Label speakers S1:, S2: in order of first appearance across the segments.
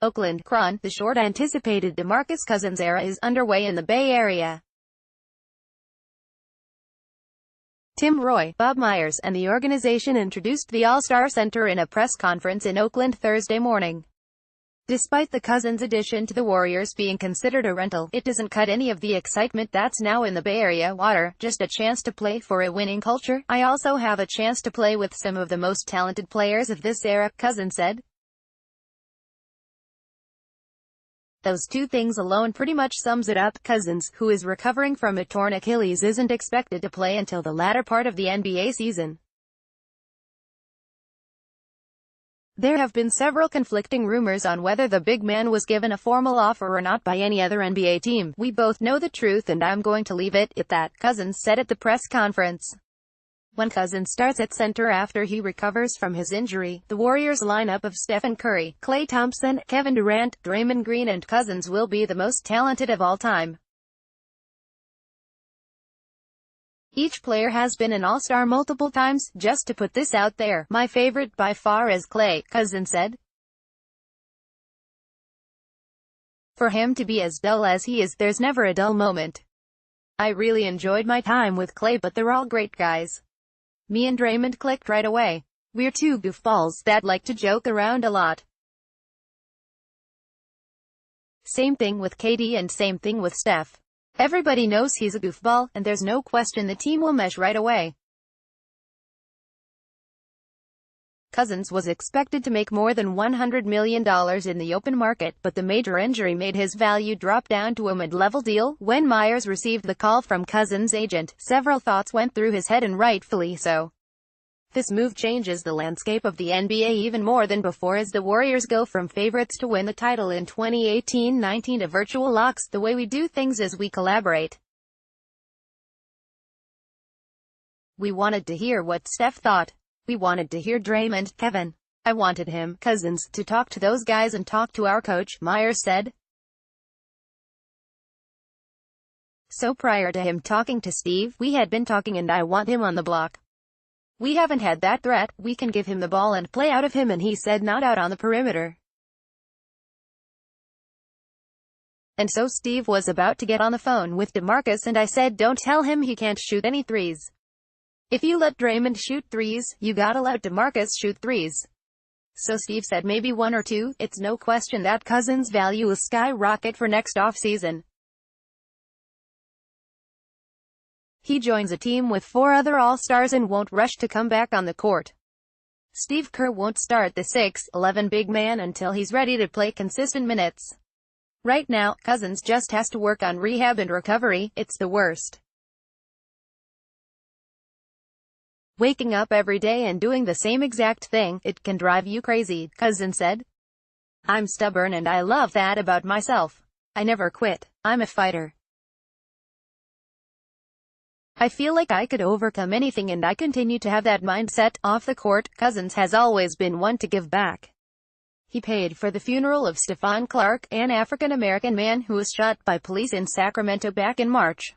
S1: Oakland, Cron, the short-anticipated DeMarcus Cousins era is underway in the Bay Area. Tim Roy, Bob Myers, and the organization introduced the All-Star Center in a press conference in Oakland Thursday morning. Despite the Cousins addition to the Warriors being considered a rental, it doesn't cut any of the excitement that's now in the Bay Area water. Just a chance to play for a winning culture. I also have a chance to play with some of the most talented players of this era, Cousins said. Those two things alone pretty much sums it up. Cousins, who is recovering from a torn Achilles, isn't expected to play until the latter part of the NBA season. There have been several conflicting rumors on whether the big man was given a formal offer or not by any other NBA team. We both know the truth and I'm going to leave it at that, Cousins said at the press conference. When Cousins starts at center after he recovers from his injury, the Warriors lineup of Stephen Curry, Klay Thompson, Kevin Durant, Draymond Green and Cousins will be the most talented of all time. Each player has been an all-star multiple times. Just to put this out there, my favorite by far is Klay, Cousins said. For him to be as dull as he is, there's never a dull moment. I really enjoyed my time with Klay, but they're all great guys. Me and Draymond clicked right away. We're two goofballs that like to joke around a lot. Same thing with KD and same thing with Steph. Everybody knows he's a goofball, and there's no question the team will mesh right away. Cousins was expected to make more than $100 million in the open market, but the major injury made his value drop down to a mid-level deal. When Myers received the call from Cousins' agent, several thoughts went through his head, and rightfully so. This move changes the landscape of the NBA even more than before, as the Warriors go from favorites to win the title in 2018-19 to virtual locks. The way we do things is we collaborate. We wanted to hear what Steph thought. We wanted to hear Draymond, Kevin. I wanted him, Cousins, to talk to those guys and talk to our coach, Myers said. So prior to him talking to Steve, we had been talking and I want him on the block. We haven't had that threat. We can give him the ball and play out of him, and he said not out on the perimeter. And so Steve was about to get on the phone with DeMarcus and I said don't tell him he can't shoot any threes. If you let Draymond shoot threes, you gotta let DeMarcus shoot threes. So Steve said maybe one or two. It's no question that Cousins' value will skyrocket for next offseason. He joins a team with 4 other All-Stars and won't rush to come back on the court. Steve Kerr won't start the 6'11" big man until he's ready to play consistent minutes. Right now, Cousins just has to work on rehab and recovery. It's the worst. Waking up every day and doing the same exact thing, it can drive you crazy, Cousins said. I'm stubborn and I love that about myself. I never quit. I'm a fighter. I feel like I could overcome anything and I continue to have that mindset. Off the court, Cousins has always been one to give back. He paid for the funeral of Stephon Clark, an African-American man who was shot by police in Sacramento back in March.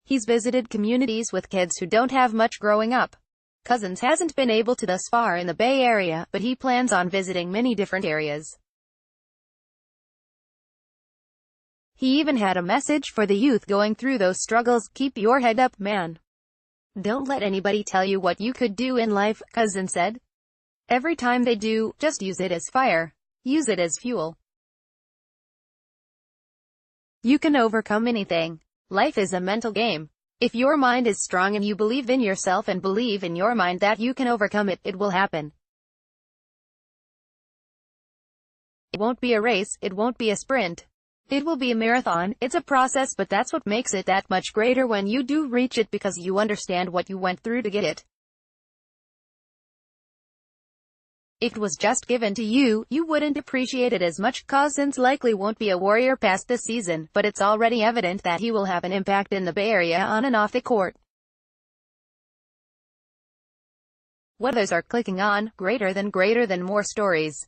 S1: He's visited communities with kids who don't have much growing up. Cousins hasn't been able to thus far in the Bay Area, but he plans on visiting many different areas. He even had a message for the youth going through those struggles. Keep your head up, man. Don't let anybody tell you what you could do in life, Cousins said. Every time they do, just use it as fire. Use it as fuel. You can overcome anything. Life is a mental game. If your mind is strong and you believe in yourself and believe in your mind that you can overcome it, it will happen. It won't be a race, it won't be a sprint. It will be a marathon. It's a process, but that's what makes it that much greater when you do reach it, because you understand what you went through to get it. If it was just given to you, you wouldn't appreciate it as much. Cousins likely won't be a Warrior past this season, but it's already evident that he will have an impact in the Bay Area on and off the court. What others are clicking on, greater than more stories.